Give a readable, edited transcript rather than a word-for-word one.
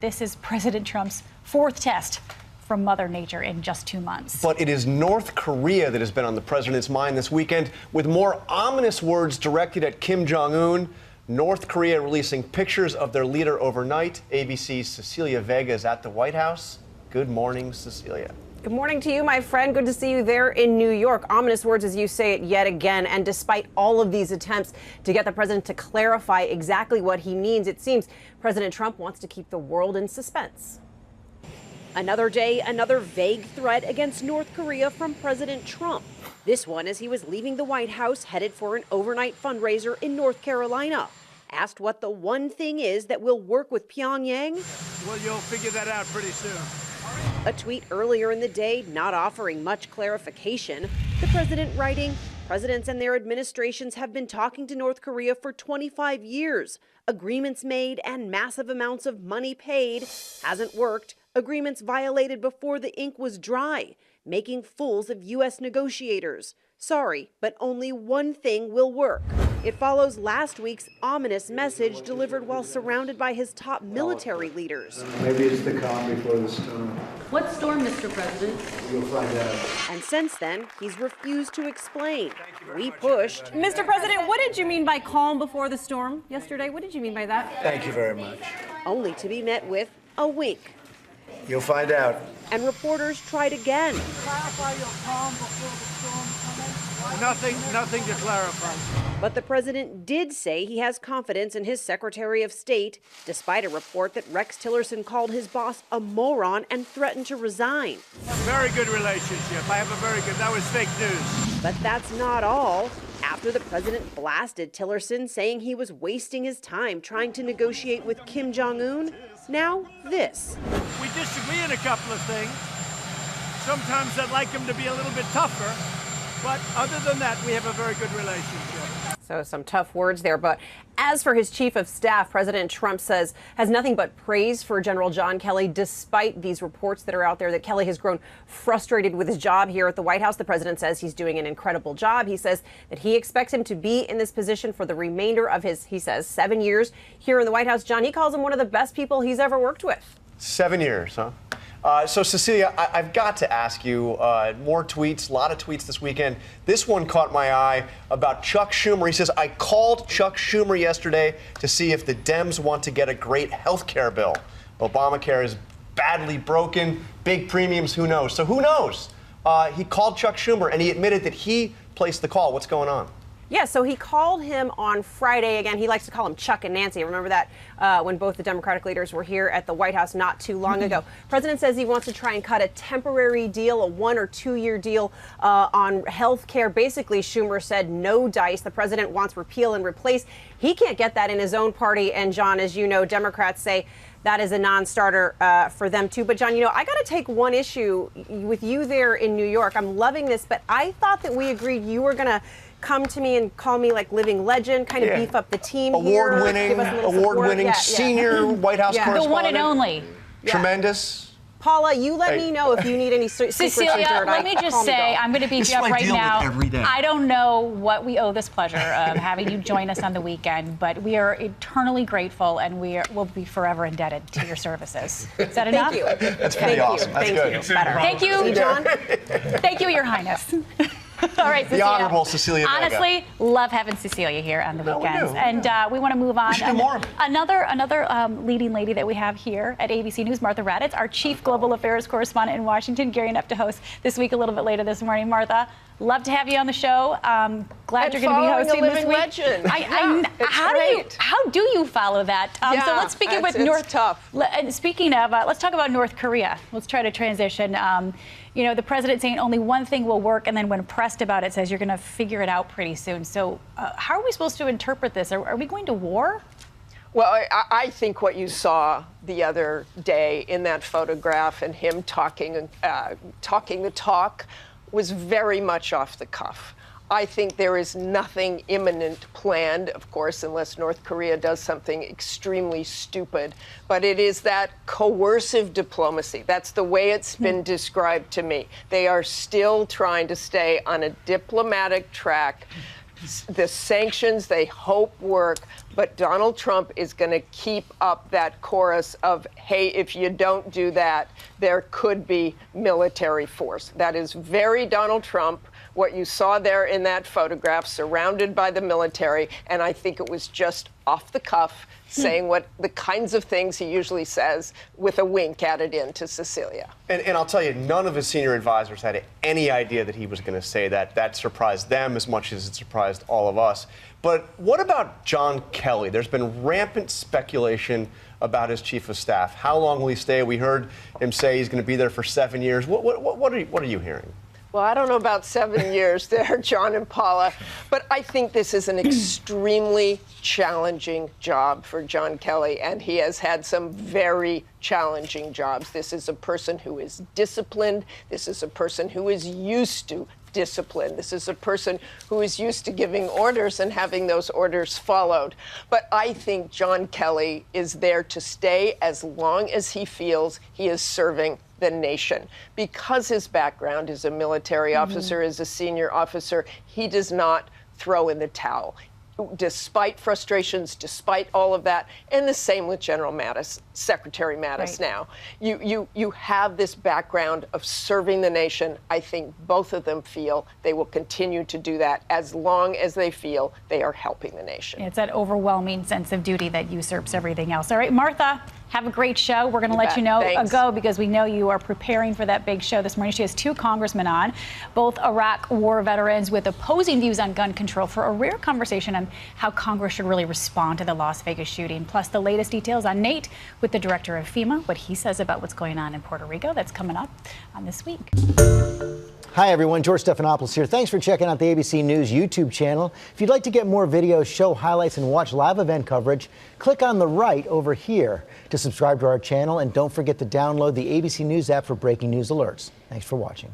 This is President Trump's fourth test from Mother Nature in just 2 months. But it is North Korea that has been on the president's mind this weekend, with more ominous words directed at Kim Jong-un. North Korea releasing pictures of their leader overnight. ABC's Cecilia Vega is at the White House. Good morning, Cecilia. Good morning to you, my friend. Good to see you there in New York. Ominous words, as you say it yet again. And despite all of these attempts to get the president to clarify exactly what he means, it seems President Trump wants to keep the world in suspense. Another day, another vague threat against North Korea from President Trump. This one as he was leaving the White House, headed for an overnight fundraiser in North Carolina. Asked what the one thing is that will work with Pyongyang. Well, you'll figure that out pretty soon. A tweet earlier in the day not offering much clarification. The president writing, presidents and their administrations have been talking to North Korea for 25 years. Agreements made and massive amounts of money paid. Hasn't worked. Agreements violated before the ink was dry, making fools of U.S. negotiators. Sorry, but only one thing will work. It follows last week's ominous message delivered while surrounded by his top military leaders. Maybe it's the calm before the storm. What storm, Mr. President? You'll find out. And since then, he's refused to explain. We pushed. Mr. President, what did you mean by calm before the storm yesterday? What did you mean by that? Thank you very much. Only to be met with a wink. You'll find out. And reporters tried again. Clarify your calm before the storm coming. Nothing to clarify. But the president did say he has confidence in his Secretary of State, despite a report that Rex Tillerson called his boss a moron and threatened to resign. Very good relationship. I have a very good. That was fake news. But that's not all. After the president blasted Tillerson, saying he was wasting his time trying to negotiate with Kim Jong-un, now this. We disagree in a couple of things. Sometimes I'd like him to be a little bit tougher. But other than that, we have a very good relationship. So some tough words there. But as for his chief of staff, President Trump says has nothing but praise for General John Kelly, despite these reports that are out there that Kelly has grown frustrated with his job here at the White House. The president says he's doing an incredible job. He says that he expects him to be in this position for the remainder of his, he says, 7 years here in the White House. John, he calls him one of the best people he's ever worked with. 7 years, huh? So, Cecilia, I've got to ask you, more tweets, a lot of tweets this weekend. This one caught my eye about Chuck Schumer. He says, I called Chuck Schumer yesterday to see if the Dems want to get a great health care bill. Obamacare is badly broken, big premiums, who knows? So who knows? He called Chuck Schumer, and he admitted that he placed the call. What's going on? Yeah, so he called him on Friday. Again, he likes to call him Chuck and Nancy. Remember that when both the Democratic leaders were here at the White House not too long ago. President says he wants to try and cut a temporary deal, a 1 or 2 year deal on health care. Basically, Schumer said no dice. The president wants repeal and replace. He can't get that in his own party. And John, as you know, Democrats say that is a non-starter for them, too. But, John, you know, I got to take one issue with you there in New York. I'm loving this, but I thought that we agreed you were going to come to me and call me like living legend, kind of beef up the team here. Award-winning senior White House correspondent. The one and only. Tremendous. Paula, you let me know if you need any secrets or Cecilia, dirt. let me just say, I'm going to beat you up right now. I don't know what we owe this pleasure of having you join us on the weekend, but we are eternally grateful, and we'll be forever indebted to your services. Is that enough? Thank you. That's pretty awesome. That's good. Thank you, John. Thank you, Your Highness. All right, Cecilia. The Honorable Cecilia Vega. Honestly, love having Cecilia here on the weekends. We do. And we want to move on. We should do more. Another leading lady that we have here at ABC News, Martha Raddatz, our Chief Global Affairs Correspondent in Washington, gearing up to host this week a little bit later this morning. Martha, love to have you on the show. Glad you're going to be hosting this week. Legend. How do you follow that? So let's begin with North. Tough. Speaking of, let's talk about North Korea. Let's try to transition. You know, the president saying only one thing will work, and then when pressed about it, says you're going to figure it out pretty soon. So how are we supposed to interpret this? Are we going to war? Well, I think what you saw the other day in that photograph and him talking the talk was very much off the cuff. I think there is nothing imminent planned, of course, unless North Korea does something extremely stupid. But it is that coercive diplomacy. That's the way it's been described to me. They are still trying to stay on a diplomatic track The sanctions, they hope, work, but Donald Trump is going to keep up that chorus of, hey, if you don't do that, there could be military force. That is very Donald Trump. What you saw there in that photograph, surrounded by the military, and I think it was just off the cuff, saying what the kinds of things he usually says with a wink added in to Cecilia. And I'll tell you, none of his senior advisors had any idea that he was going to say that. That surprised them as much as it surprised all of us. But what about John Kelly? There's been rampant speculation about his chief of staff. How long will he stay? We heard him say he's going to be there for 7 years. What are you hearing? Well, I don't know about 7 years there, John and Paula, but I think this is an extremely challenging job for John Kelly, and he has had some very challenging jobs. This is a person who is disciplined. This is a person who is used to discipline. This is a person who is used to giving orders and having those orders followed. But I think John Kelly is there to stay as long as he feels he is serving the nation. Because his background as a military officer, as a senior officer, he does not throw in the towel. Despite frustrations, despite all of that, and the same with General Mattis, Secretary Mattis now. You have this background of serving the nation. I think both of them feel they will continue to do that as long as they feel they are helping the nation. It's that overwhelming sense of duty that usurps everything else. All right, Martha, have a great show. We're going to let you know go because we know you are preparing for that big show this morning. She has two congressmen on, both Iraq war veterans with opposing views on gun control, for a rare conversation on how Congress should really respond to the Las Vegas shooting. Plus the latest details on Nate with the director of FEMA, what he says about what's going on in Puerto Rico. That's coming up on This Week. Hi, everyone. George Stephanopoulos here. Thanks for checking out the ABC News YouTube channel. If you'd like to get more videos, show highlights, and watch live event coverage, click on the right over here to subscribe to our channel. And don't forget to download the ABC News app for breaking news alerts. Thanks for watching.